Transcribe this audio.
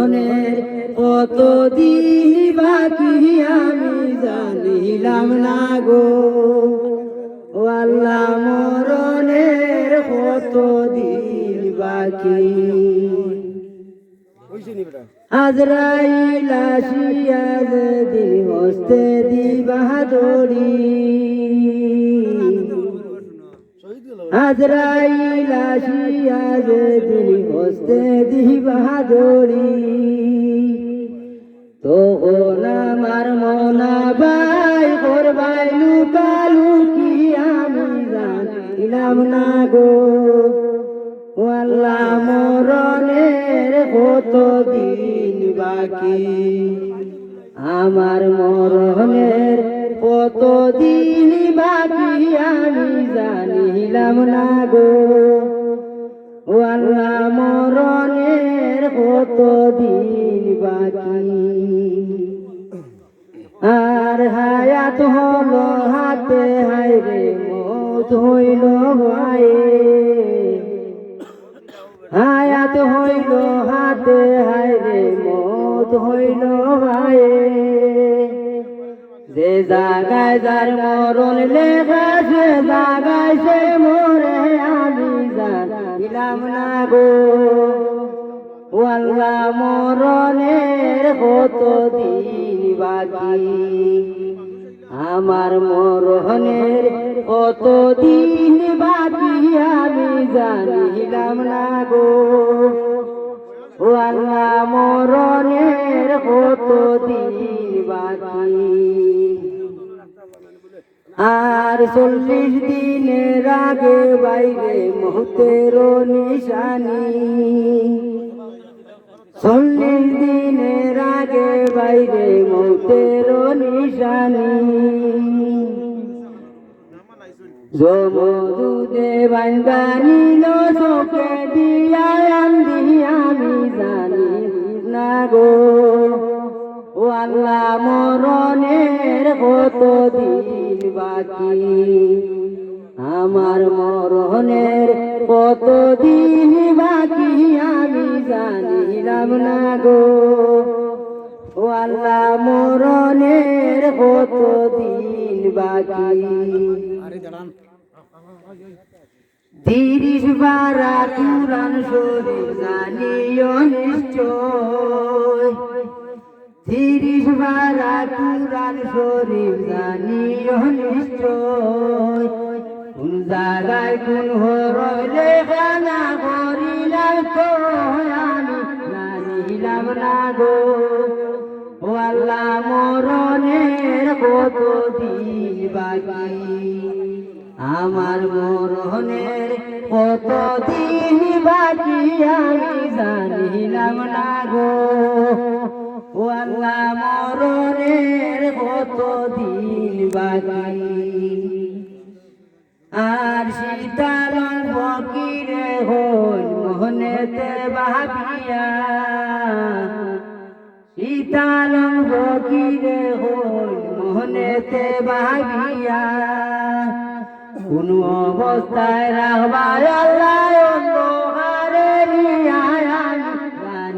মরণের কত দিন বাকি আমি জানিলাম না গো। ও আল্লাহ মরণের কত দিন বাকি। আজরাইল আসিয়া যেদিন হস্তে দিবা দড়ি, আজরাইল আসিয়া যেদিন হস্তে দিবা দড়ি, তখন আমার মনা ভাই করবাই লুকালুকি আমি জানিলাম না গো। ও আল্লাহ মরণের কত দিন বাকি, আমার মরণের কত দিন বাকি আমি জানিলাম না গো। ও আল্লাহ মরণের কত দিন বাকি। আর হায়াত হলো হাতে হায়রে মৌত হইল ভাইয়ে, হায়াত হইল হাতে হায়রে মৌত হইল ভাইয়ে। যে জাগায় যার মরণ লেখা সে জাগায় সে মরে আমি জানিলাম না গো। ও আল্লাহ মরণের কত দিন বাকি, আমার মরণের কত দিন বাকি আমি জানিলাম না গো। ও আল্লাহ মরণের কত দিন বাকি। আর 40 দিনের আগে বাইরে মৌতের নিশানি, 40 দিনের আগে বাইরে মৌতের নিশানি। যমদূতে বান্দা নিল চোখে দিয়া আন্দি আমি জানি না গো। ও আল্লাহ মরণের কত দিন বাকি, আমার মরণের কত দিন বাকি আমি জানিলাম না গো। ও আল্লাহ মরণের কত দিন বাকি। 30 পারা কুরআন শরীফ জানিও নিশ্চয়, 30 পারা কুরআন শরীফ জানিও নিশ্চয়। কোন জায়গায় কোন হরলে খানা করিলাম তো আমি জানিলাম না গো। ও আল্লাহ মরণের কত দিন বাকি, আমার মরণের কত দিন বাকি আমি জানিলাম না গো। ও আল্লাহ মরণের কত দিন বাকি। আর শীতালন ফকিরে হল মোহনেতে ভাবিয়া, শীতালন ফকিরে হল মোহনেতে ভাবিয়া। কোন অবস্থায় রাখবা আল্লাহ